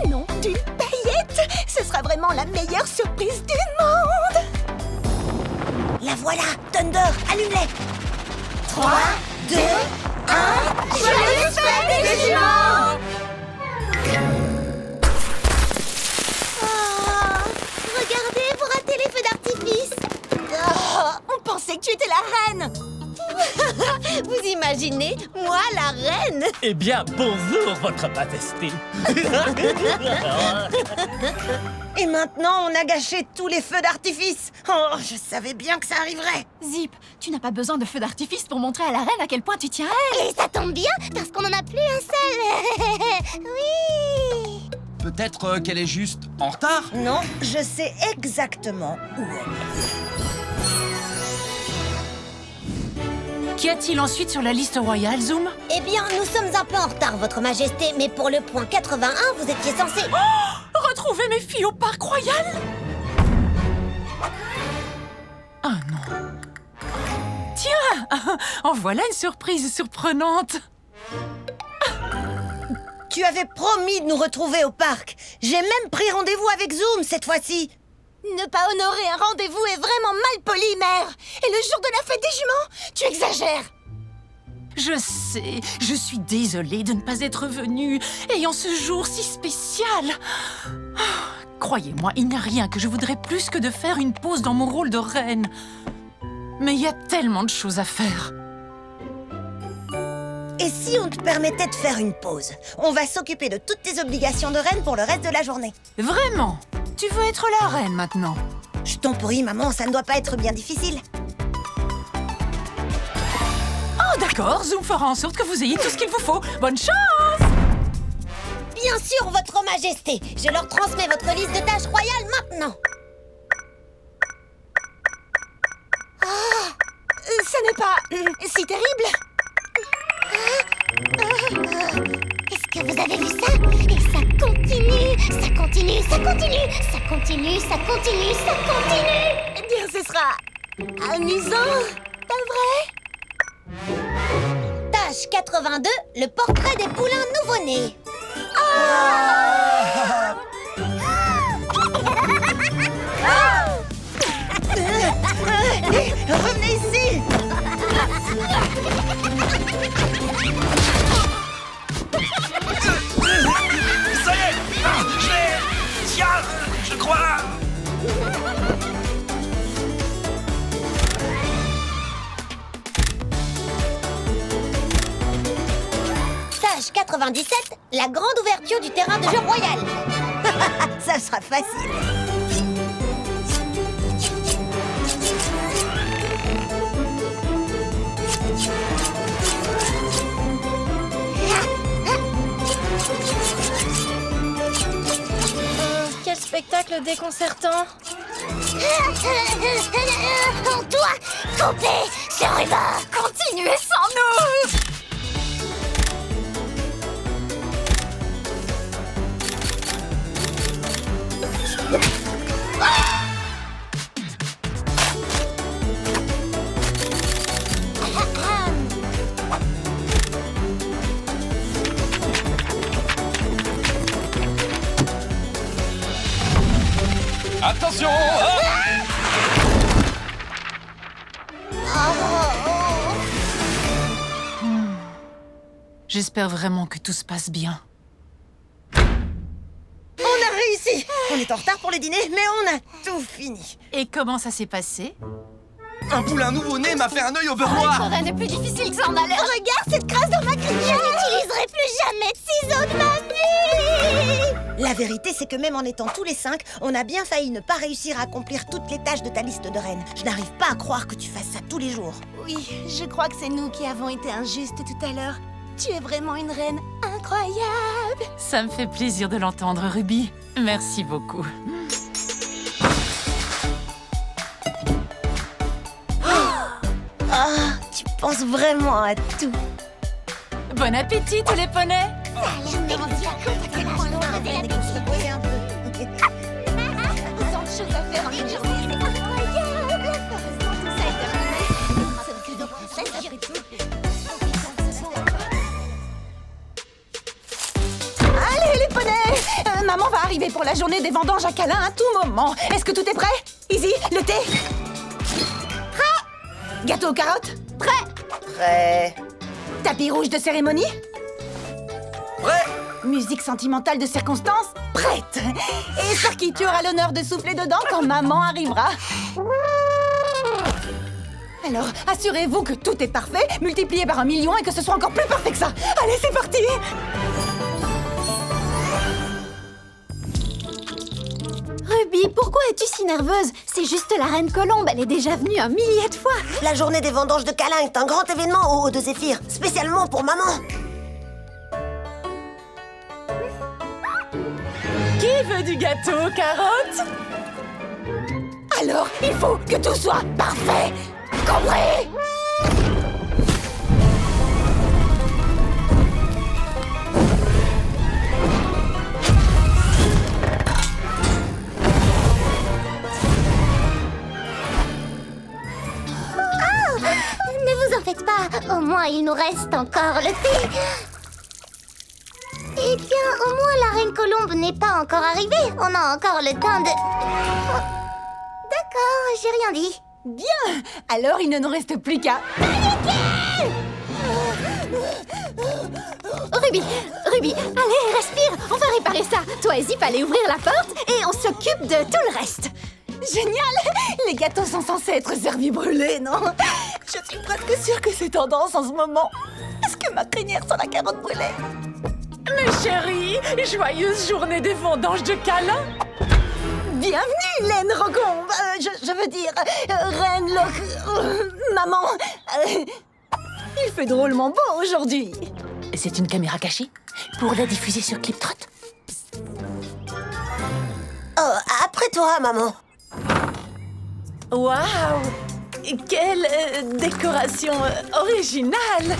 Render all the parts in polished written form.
Non, d'une paillette. Ce sera vraiment la meilleure surprise du monde. La voilà, Thunder, allume-les. 3, 2, 1... Joyeuse fête des jumeaux! Regardez, vous ratez les feux d'artifice. On pensait que tu étais la reine. Vous imaginez, moi la reine? Eh bien, bonjour, votre majesté. Et maintenant, on a gâché tous les feux d'artifice. Oh, je savais bien que ça arriverait. Zip, tu n'as pas besoin de feu d'artifice pour montrer à la reine à quel point tu tiens à elle. Et ça tombe bien, parce qu'on en a plus un seul. Oui. Peut-être qu'elle est juste en retard? Non, je sais exactement où elle est. Qu'y a-t-il ensuite sur la liste royale, Zoom? Eh bien, nous sommes un peu en retard, votre majesté, mais pour le point 81, vous étiez censé... Retrouver mes filles au parc royal? Ah non. Tiens, en voilà une surprise surprenante. Tu avais promis de nous retrouver au parc. J'ai même pris rendez-vous avec Zoom cette fois-ci. Ne pas honorer un rendez-vous est vraiment mal poli, mère. Et le jour de la fête des jumeaux, tu exagères. Je sais, je suis désolée de ne pas être venue, ayant ce jour si spécial. Croyez-moi, il n'y a rien que je voudrais plus que de faire une pause dans mon rôle de reine. Mais il y a tellement de choses à faire. Et si on te permettait de faire une pause? On va s'occuper de toutes tes obligations de reine pour le reste de la journée. Vraiment? Tu veux être la reine maintenant? Je t'en prie, maman, ça ne doit pas être bien difficile. Oh d'accord, Zoom fera en sorte que vous ayez tout ce qu'il vous faut. Bonne chance! Bien sûr, votre majesté. Je leur transmets votre liste de tâches royales maintenant. Ce n'est pas si terrible. Est-ce que vous avez vu ça? Et ça continue, ça continue, ça continue, ça continue, ça continue, ça continue. Eh bien, ce sera amusant, pas vrai? Tâche 82, le portrait des poulains nouveau-nés. Revenez ici. Ça y est! Je l'ai! Tiens! Je crois! Tâche 97, la grande ouverture du terrain de jeu royal. Ça sera facile. Quel spectacle déconcertant. On doit couper ce ruban. Continuez sans nous. Attention! J'espère vraiment que tout se passe bien. On a réussi. On est en retard pour le dîner, mais on a tout fini. Et comment ça s'est passé? Un poulain nouveau-né m'a fait un œil au beurre noir! Rien n'est plus difficile que ça en a l'air. Regarde cette crasse dans ma crinière. Je n'utiliserai plus jamais de ciseaux de ma vie. La vérité, c'est que même en étant tous les 5, on a bien failli ne pas réussir à accomplir toutes les tâches de ta liste de reine. Je n'arrive pas à croire que tu fasses ça tous les jours. Oui, je crois que c'est nous qui avons été injustes tout à l'heure. Tu es vraiment une reine incroyable. Ça me fait plaisir de l'entendre, Ruby. Merci beaucoup. Ah, tu penses vraiment à tout. Bon appétit, tous les poneys! Autant de choses à faire en une journée, c'est incroyable. Tout ça est terminé. Allez les poneys, Maman va arriver pour la journée des vendanges à câlin à tout moment. Est-ce que tout est prêt? Izzy, le thé? Prêt. Gâteau aux carottes? Prêt. Tapis rouge de cérémonie? Prêt. Musique sentimentale de circonstance? Prête. Et Sparky, tu auras l'honneur de souffler dedans quand maman arrivera. Alors, assurez-vous que tout est parfait, multiplié par 1 million et que ce soit encore plus parfait que ça. Allez, c'est parti! Ruby, pourquoi es-tu si nerveuse? C'est juste la reine Colombe, elle est déjà venue 1 millier de fois. La journée des vendanges de câlin est un grand événement au Haut de Zéphyr, spécialement pour maman. Qui veut du gâteau aux carottes? Alors, il faut que tout soit parfait. Compris? Ne vous en faites pas, au moins il nous reste encore le thé. Eh bien, au moins la reine Colombe n'est pas encore arrivée. On a encore le temps de... Oh. D'accord, j'ai rien dit. Bien. Alors, il ne nous reste plus qu'à... Ruby, allez, respire, on va réparer ça. Toi et Zip, allez ouvrir la porte et on s'occupe de tout le reste. Génial! Les gâteaux sont censés être servis brûlés, non? Je suis presque sûre que c'est tendance en ce moment. Est-ce que ma crinière sent la carotte brûlée? Mes chéris, joyeuse journée des vendanges de câlin. Bienvenue, Laine Rocombe. Je veux dire, Reine Loc... maman. Il fait drôlement beau aujourd'hui. C'est une caméra cachée pour la diffuser sur Cliptrot. Oh, après toi, maman. Waouh! Quelle décoration originale!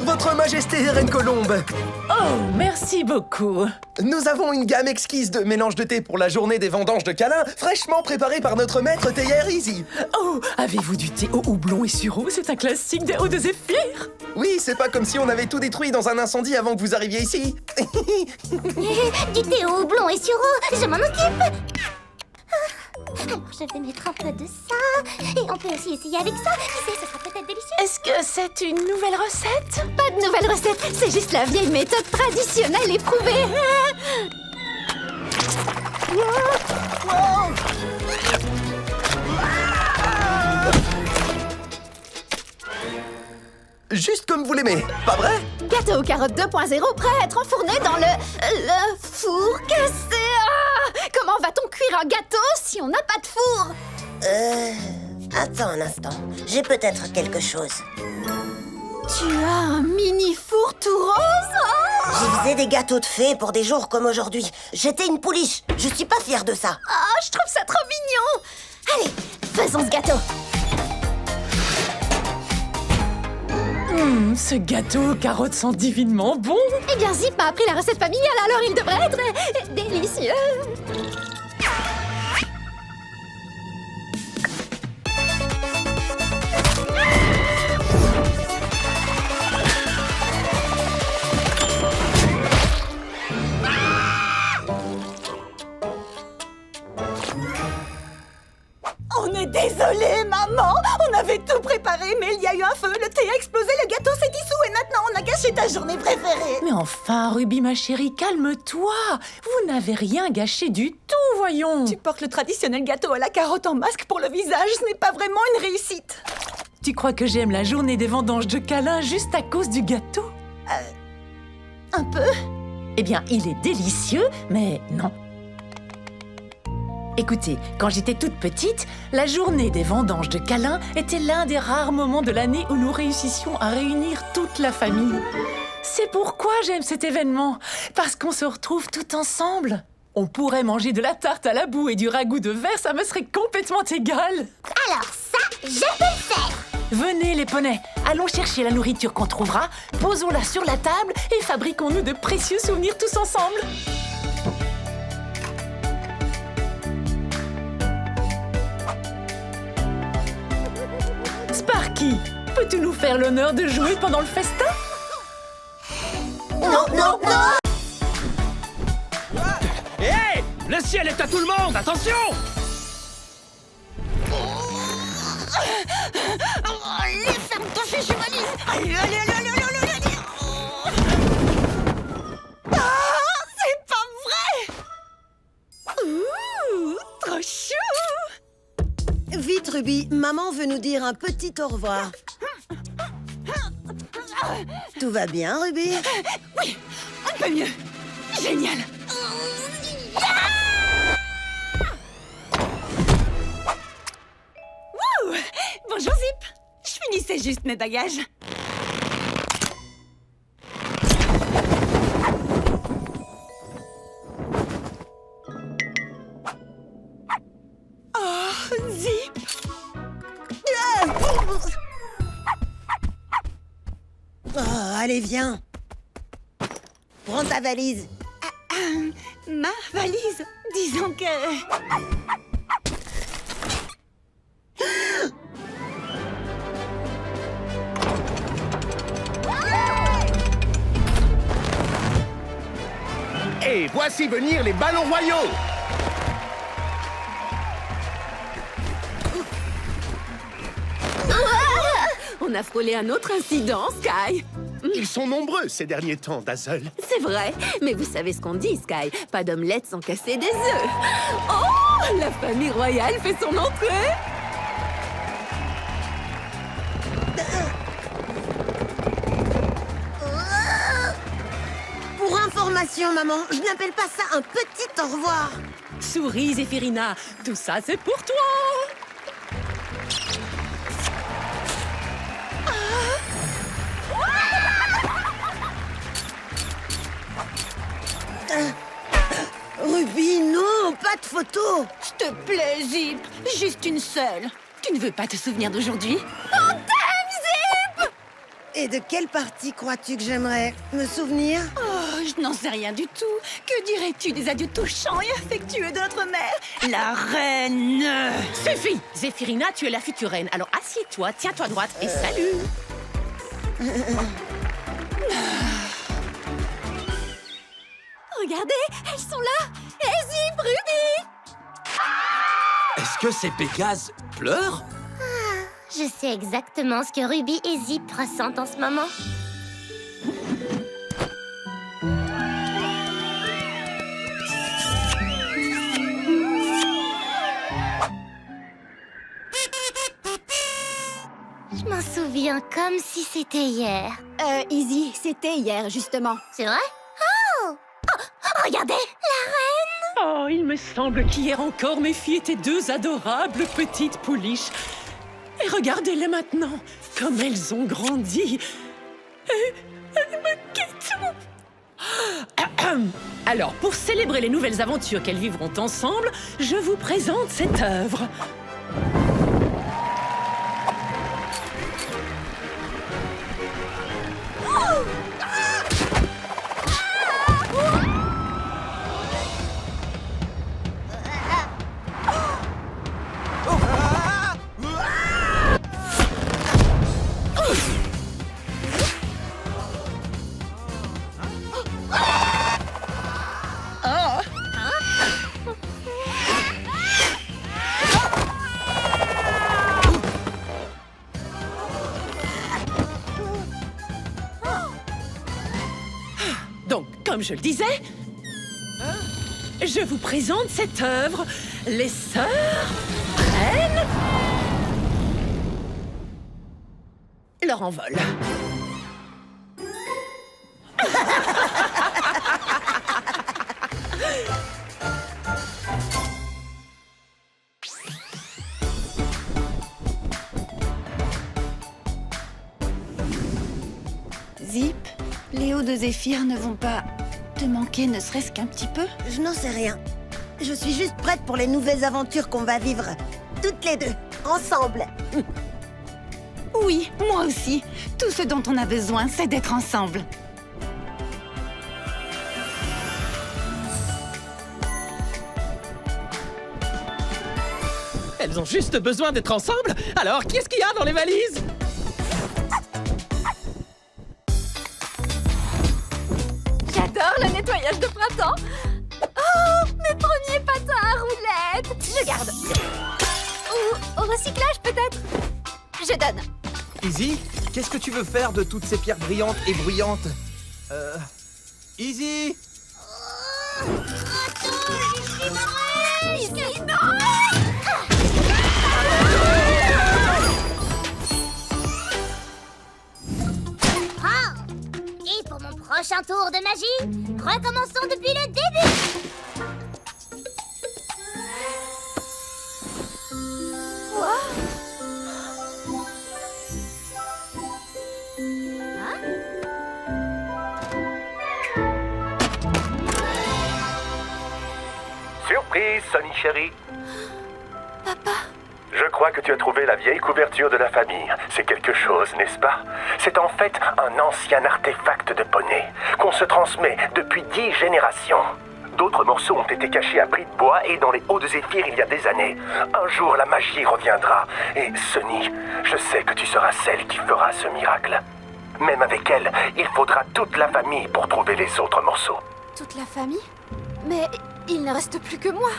Votre Majesté, Reine Colombe, Oh, merci beaucoup! nous avons une gamme exquise de mélange de thé pour la journée des vendanges de câlin, fraîchement préparée par notre maître théière Izzy. Oh, avez-vous du thé au houblon et sureau? C'est un classique des Hauts de Zéphyr! Oui, c'est pas comme si on avait tout détruit dans un incendie avant que vous arriviez ici. Du thé au houblon et sureau, je m'en occupe. Alors je vais mettre un peu de ça. Et on peut aussi essayer avec ça. Qui sait, ce sera peut-être délicieux. Est-ce que c'est une nouvelle recette? Pas de nouvelle recette, c'est juste la vieille méthode traditionnelle éprouvée. Juste comme vous l'aimez, pas vrai? Gâteau aux carottes 2.0 prêt à être enfourné dans le four cassé. Ah, comment va-t-on cuire un gâteau si on n'a pas de four? Attends un instant. J'ai peut-être quelque chose. Tu as un mini four tout rose? Oh, J'y faisais des gâteaux de fées pour des jours comme aujourd'hui. J'étais une pouliche. Je suis pas fière de ça. oh, je trouve ça trop mignon. Allez, faisons ce gâteau. Ce gâteau aux carottes sent divinement bon! Eh bien, Zip m'a appris la recette familiale, alors il devrait être délicieux. On est désolé, maman. On avait tout préparé, mais il y a eu un feu, le thé a explosé, le gâteau s'est dissous et maintenant on a gâché ta journée préférée. Mais enfin, Ruby, ma chérie, calme-toi! Vous n'avez rien gâché du tout, voyons! Tu portes le traditionnel gâteau à la carotte en masque pour le visage, ce n'est pas vraiment une réussite. Tu crois que j'aime la journée des vendanges de câlin juste à cause du gâteau? Un peu. Eh bien, il est délicieux, mais non. Écoutez, quand j'étais toute petite, la journée des vendanges de câlin était l'un des rares moments de l'année où nous réussissions à réunir toute la famille. C'est pourquoi j'aime cet événement, parce qu'on se retrouve tout ensemble. On pourrait manger de la tarte à la boue et du ragoût de verre, ça me serait complètement égal. Alors ça, je peux le faire. Venez les poneys, allons chercher la nourriture qu'on trouvera, posons-la sur la table et fabriquons-nous de précieux souvenirs tous ensemble. Sparky, peux-tu nous faire l'honneur de jouer pendant le festin? Non, non, non! Le ciel est à tout le monde, attention! Allez, ferme ton fichu valise. Allez, allez, allez, allez, allez, allez, allez. Ah, c'est pas vrai. Ouh, trop chou. Vite, Ruby, maman veut nous dire un petit au revoir. Tout va bien, Ruby? Oui, un peu mieux. Génial. Wouh. Bonjour Zip. Je finissais juste mes bagages. Oh, Zip. Oh, allez, viens. Prends ta valise. Ma valise. Disons que... Et voici venir les ballons royaux. On a frôlé un autre incident, Sky. Ils sont nombreux ces derniers temps, Dazzle. C'est vrai, mais vous savez ce qu'on dit, Sky. Pas d'omelette sans casser des œufs. Oh, la famille royale fait son entrée. Pour information, maman, je n'appelle pas ça un petit au revoir. Souris, Zéphirina, tout ça c'est pour toi. Ruby, non, pas de photo. S'il te plaît, Zip. Juste une seule. Tu ne veux pas te souvenir d'aujourd'hui? Et de quelle partie crois-tu que j'aimerais me souvenir? Oh, je n'en sais rien du tout. Que dirais-tu des adieux touchants et affectueux de notre mère, la reine? Suffit. Zéphirina, tu es la future reine. Alors assieds-toi, tiens-toi droite et salut. Regardez, elles sont là. Et Zip, Ruby. Est-ce que ces Pégases pleurent? Je sais exactement ce que Ruby et Zip ressentent en ce moment. Je m'en souviens comme si c'était hier. Izzy, c'était hier, justement. C'est vrai? Oh! Regardez! Oh, il me semble qu'hier encore, mes filles étaient deux adorables petites pouliches. Et regardez-les maintenant, comme elles ont grandi. Et elles me quittent. Alors, pour célébrer les nouvelles aventures qu'elles vivront ensemble, je vous présente cette œuvre. Donc, comme je le disais, je vous présente cette œuvre, Les Sœurs prennent leur envol. Zip, Léo de Zéphyr ne vont pas te manquer ne serait-ce qu'un petit peu? Je n'en sais rien. Je suis juste prête pour les nouvelles aventures qu'on va vivre. Toutes les deux, ensemble. Oui, moi aussi. Tout ce dont on a besoin, c'est d'être ensemble. Elles ont juste besoin d'être ensemble. Alors, qu'est-ce qu'il y a dans les valises? J'adore le nettoyage de printemps. Oh, mais Mes premiers patins à roulettes. Je garde. Ou au recyclage, peut-être. Je donne. Izzy, qu'est-ce que tu veux faire de toutes ces pierres brillantes et bruyantes? Izzy! Ici, non. Ah. Et pour mon prochain tour de magie, recommençons depuis le début. Surprise, Sonny chérie. Papa. Je crois que tu as trouvé la vieille couverture de la famille. C'est quelque chose, n'est-ce pas? C'est en fait un ancien artefact de poney qu'on se transmet depuis 10 générations. D'autres morceaux ont été cachés à prix de bois et dans les hauts de Zéphyr il y a des années. Un jour, la magie reviendra. Et Sonny, je sais que tu seras celle qui fera ce miracle. Même avec elle, il faudra toute la famille pour trouver les autres morceaux. Toute la famille? Mais il ne reste plus que moi.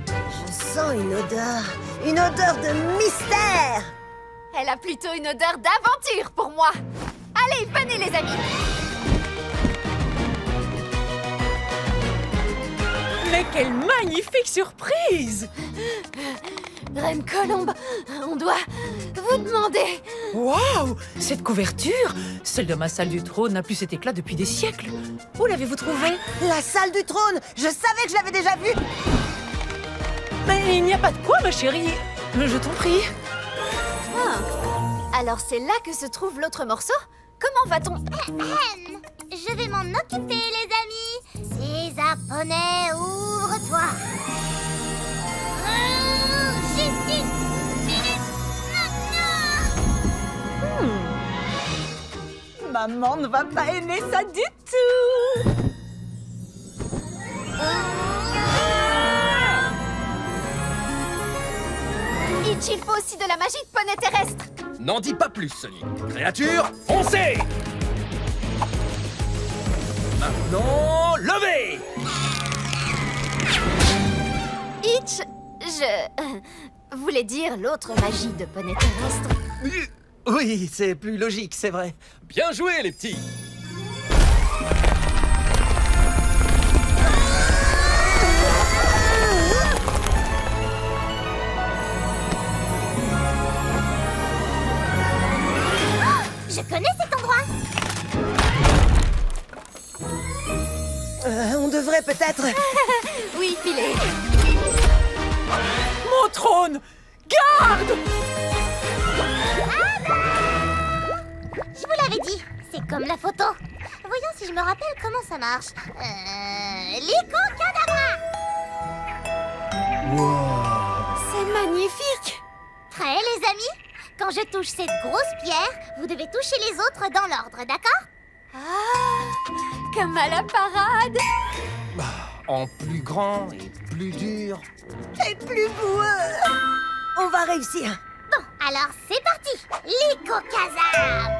Je sens une odeur de mystère. Elle a plutôt une odeur d'aventure pour moi. Allez, venez les amis. Mais quelle magnifique surprise! Reine Colombe, on doit vous demander... Waouh! Cette couverture, celle de ma salle du trône n'a plus cet éclat depuis des siècles. Où l'avez-vous trouvée? La salle du trône. Je savais que je l'avais déjà vue. Mais il n'y a pas de quoi, ma chérie. Je t'en prie. Alors c'est là que se trouve l'autre morceau? Comment va-t-on? Je vais m'en occuper, les amis. César Poney, ouvre-toi. Juste une minute maintenant. Maman ne va pas aimer ça du tout. Itch, il faut aussi de la magie de poney terrestre. N'en dis pas plus, Sonny. Créature, foncez! Maintenant, levez! Itch, je voulais dire l'autre magie de poney terrestre. Oui, c'est plus logique, c'est vrai. Bien joué, les petits! Je connais cet endroit. On devrait peut-être... Oui, filez. Mon trône! Garde! Je vous l'avais dit, c'est comme la photo. Voyons si je me rappelle comment ça marche. Lycocadabra! C'est magnifique. Prêts, les amis? Quand je touche cette grosse pierre, vous devez toucher les autres dans l'ordre, d'accord? Ah, comme à la parade. En plus grand et plus dur. Et plus boueux. On va réussir. Bon, alors c'est parti. Lycocazam!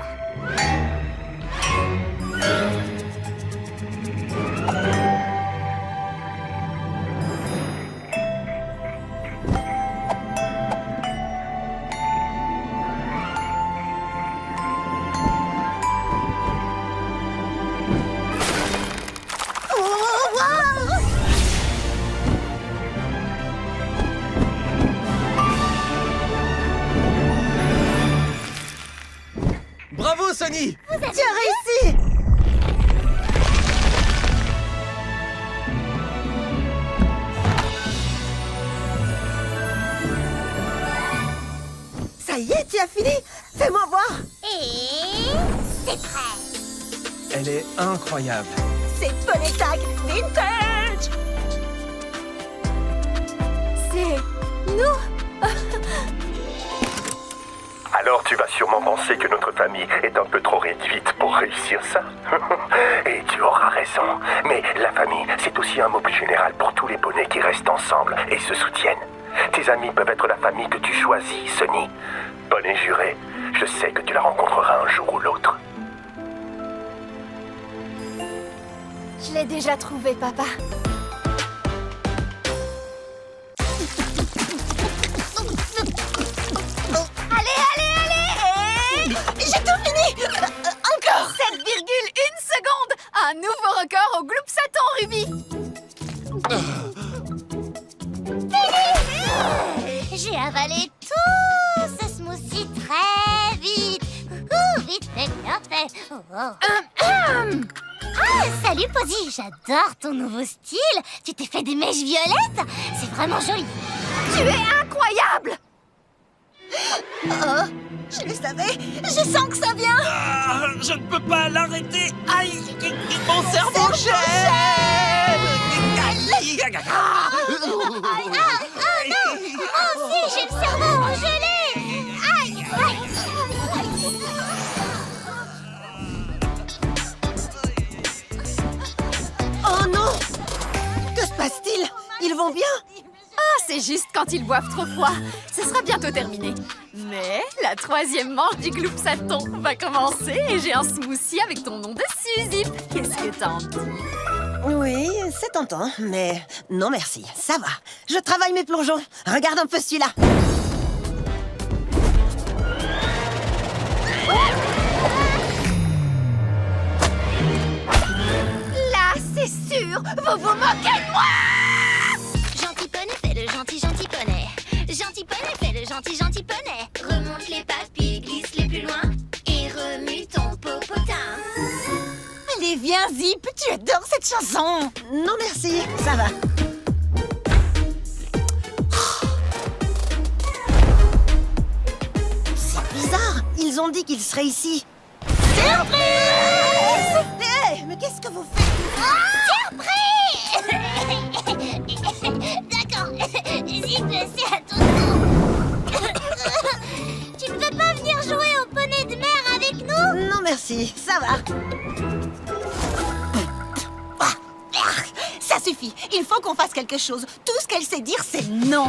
Bravo, Sonny! Tu as réussi. Ça y est, tu as fini. Fais-moi voir. Et c'est prêt. Elle est incroyable. C'est Poney Tag Vintage. C'est nous. Alors tu vas sûrement penser que notre famille est un peu trop réduite pour réussir ça. Et tu auras raison. Mais la famille, c'est aussi un mot plus général pour tous les poneys qui restent ensemble et se soutiennent. Tes amis peuvent être la famille que tu choisis, Sonny. Poney juré, je sais que tu la rencontreras un jour ou l'autre. l'avais déjà trouvé, papa. Allez! J'ai tout fini! Encore 7,1 secondes! Un nouveau record au Gloopsaton Ruby! J'ai avalé tout ce smoothie très vite. Vite fait, bien fait. Ah, salut Posy, j'adore ton nouveau style. Tu t'es fait des mèches violettes. C'est vraiment joli. Tu es incroyable! Oh, je le savais. Je sens que ça vient. Je ne peux pas l'arrêter. Aïe, mon cerveau Oh si, j'ai le cerveau gelé. Aïe, Oh non! Que se passe-t-il? Ils vont bien? Ah, c'est juste quand ils boivent trop froid. Ce sera bientôt terminé. Mais la 3e manche du Gloopsaton va commencer et j'ai un smoothie avec ton nom dessus, Zip. Qu'est-ce que t'en dis? Oui, c'est tentant, mais non merci, ça va. Je travaille mes plongeons. Regarde un peu celui-là. Là, c'est sûr, vous vous moquez de moi! Gentil poney fait le gentil poney. Gentil poney fait le gentil poney. Remonte les papilles, glisse les plus loin et remue ton popotin. Allez, viens, Zip, tu adores cette chanson. Non merci, ça va. C'est bizarre, ils ont dit qu'ils seraient ici. Surprise! Hey, mais qu'est-ce que vous faites? D'accord, Zip, c'est à ton tour. Tu ne veux pas venir jouer au poney de mer avec nous? Non merci, ça va. Ça suffit, il faut qu'on fasse quelque chose. Tout ce qu'elle sait dire, c'est non.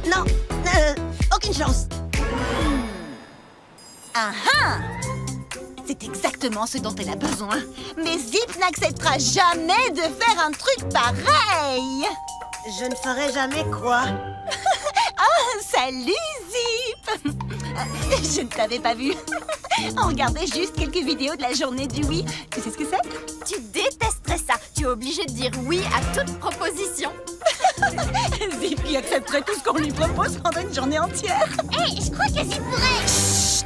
Non, aucune chance. Ah ah! C'est exactement ce dont elle a besoin. Mais Zip n'acceptera jamais de faire un truc pareil. Je ne ferai jamais quoi? Ah, salut Zip! Je ne t'avais pas vu. On regardait juste quelques vidéos de la journée du oui. Tu sais ce que c'est? Tu détesterais ça. Tu es obligé de dire oui à toute proposition. Zip qui accepterait tout ce qu'on lui propose pendant une journée entière. Hé, je crois que Zip pourrait... Chut!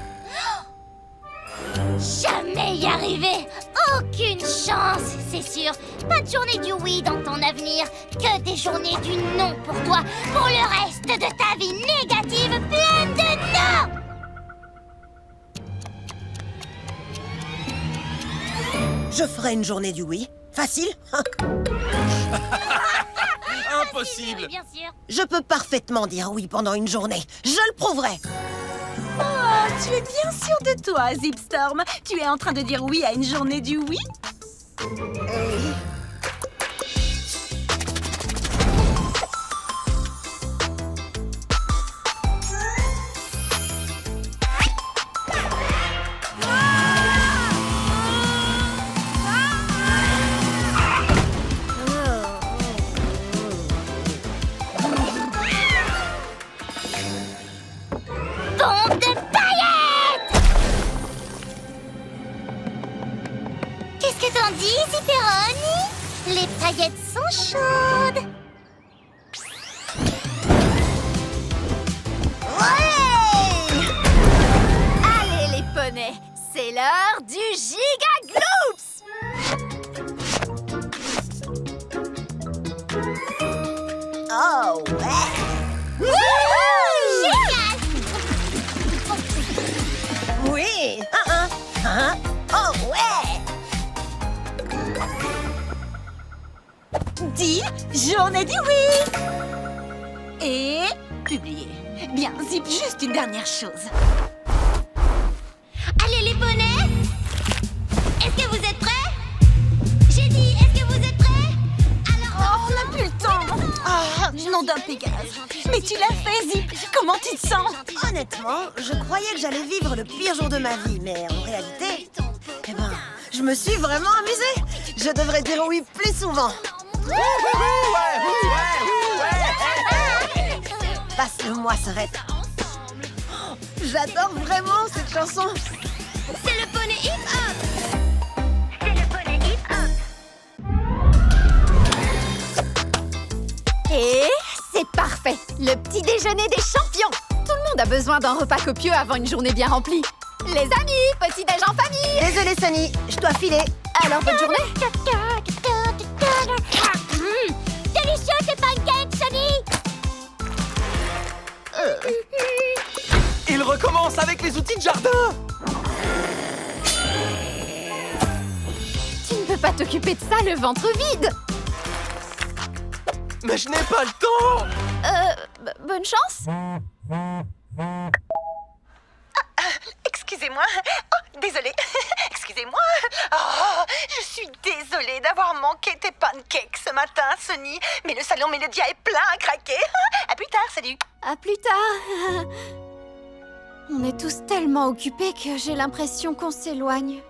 Jamais y arriver. Aucune chance, c'est sûr. Pas de journée du oui dans ton avenir. Que des journées du non pour toi. Pour le reste de ta vie négative pleine de non. Je ferai une journée du oui. Facile. Impossible. Oui, bien sûr. Je peux parfaitement dire oui pendant une journée. Je le prouverai. Oh, tu es bien sûr de toi, Zipstorm. Tu es en train de dire oui à une journée du oui? Oui. Bombe de paillettes! Qu'est-ce que t'en dis, Zipperoni? Les paillettes sont chaudes. Allez les poneys, c'est l'heure du Giga Gloops! Oh ouais. Génial! Oui. Oh ouais. Dis journée du oui! Et publier. Bien, Zip, juste une dernière chose. Allez les poneys! Est-ce que vous êtes prêts? J'ai dit, est-ce que vous êtes prêts? Alors, Oh, on n'a plus le temps! Ah, nom d'un Pégase. Mais tu l'as fait, Zip! Comment tu te sens? Honnêtement, je croyais que j'allais vivre le pire jour de ma vie, mais en réalité, eh ben, je me suis vraiment amusée. Je devrais dire oui plus souvent. Passe-le-moi, Sorette. J'adore vraiment cette chanson. C'est le poney hip-hop. C'est le poney hip-hop. Et c'est parfait. Le petit déjeuner des champions. Tout le monde a besoin d'un repas copieux avant une journée bien remplie. Les amis, petit déj en famille. Désolée, Sonny, je dois filer. Alors, bonne journée. Délicieux tes pancakes, Sonny. Il recommence avec les outils de jardin. Tu ne peux pas t'occuper de ça le ventre vide. Mais je n'ai pas le temps. Bonne chance. Excusez-moi. Oh, désolée. Excusez-moi. Oh, je suis désolée d'avoir manqué tes pancakes ce matin, Sonny. Mais le salon Mélodia est plein à craquer. À plus tard, salut. À plus tard. On est tous tellement occupés que j'ai l'impression qu'on s'éloigne.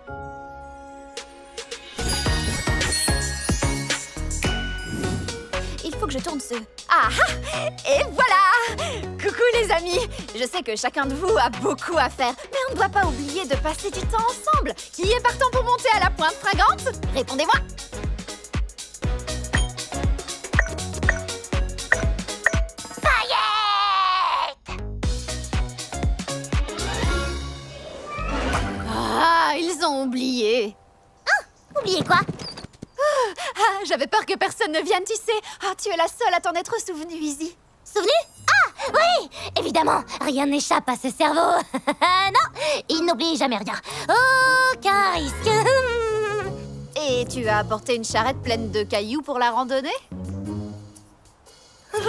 Il faut que je tourne ce... Ah ah! Et voilà! Coucou les amis! Je sais que chacun de vous a beaucoup à faire, mais on ne doit pas oublier de passer du temps ensemble. Qui est partant pour monter à la pointe fragante? Répondez-moi! Ah, ils ont oublié. Oubliez quoi? Ah, j'avais peur que personne ne vienne tisser. Ah, tu es la seule à t'en être souvenue, Izzy. Souvenu? Ah, oui! Évidemment, rien n'échappe à ce cerveau. Non, il n'oublie jamais rien. Aucun risque. Et tu as apporté une charrette pleine de cailloux pour la randonnée? Ce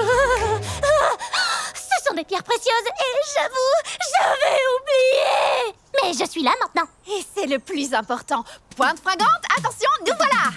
sont des pierres précieuses et j'avoue, j'avais oublié. Mais je suis là maintenant. Et c'est le plus important. Pointe fragante, attention, nous voilà!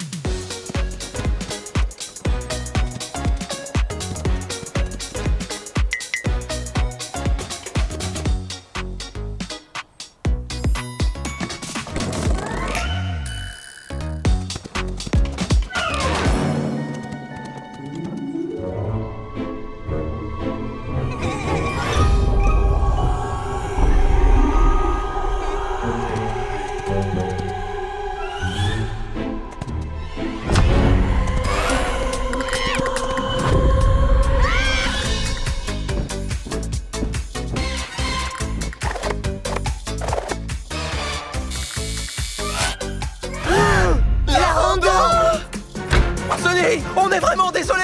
Sonny, on est vraiment désolé.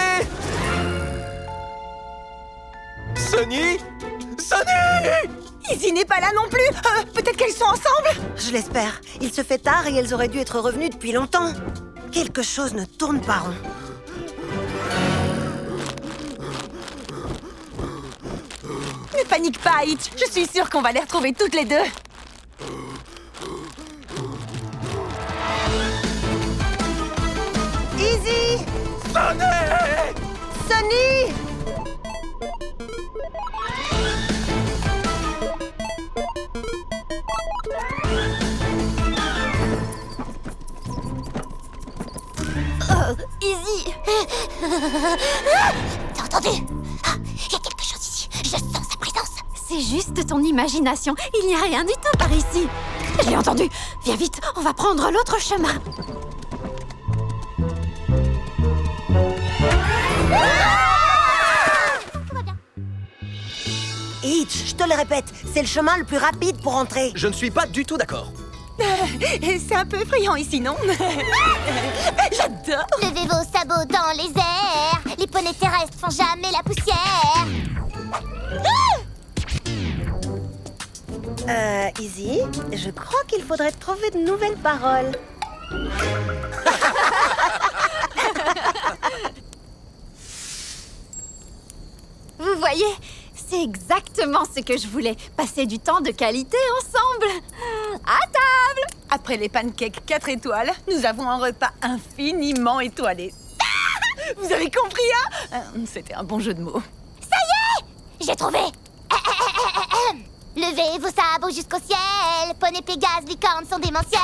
Sonny, Sonny! Izzy n'est pas là non plus. Peut-être qu'elles sont ensemble. Je l'espère. Il se fait tard et elles auraient dû être revenues depuis longtemps. Quelque chose ne tourne pas rond. Ne panique pas, Hitch. Je suis sûre qu'on va les retrouver toutes les deux. Izzy! Sonny! Sonny! Izzy! T'as entendu? Ah, il y a quelque chose ici. Je sens sa présence. C'est juste ton imagination. Il n'y a rien du tout par ici. Je l'ai entendu. Viens vite, on va prendre l'autre chemin. Tout va bien. Hitch, je te le répète, c'est le chemin le plus rapide pour entrer. Je ne suis pas du tout d'accord. C'est un peu effrayant ici, non? J'adore. Levez vos sabots dans les airs. Les poneys terrestres font jamais la poussière. Izzy, je crois qu'il faudrait trouver de nouvelles paroles. Vous voyez, c'est exactement ce que je voulais. Passer du temps de qualité ensemble. À table! Après les pancakes 4 étoiles, nous avons un repas infiniment étoilé. Vous avez compris, hein? C'était un bon jeu de mots. J'ai trouvé. Levez vos sabots jusqu'au ciel. Poney, Pégase, licorne sont démentiels.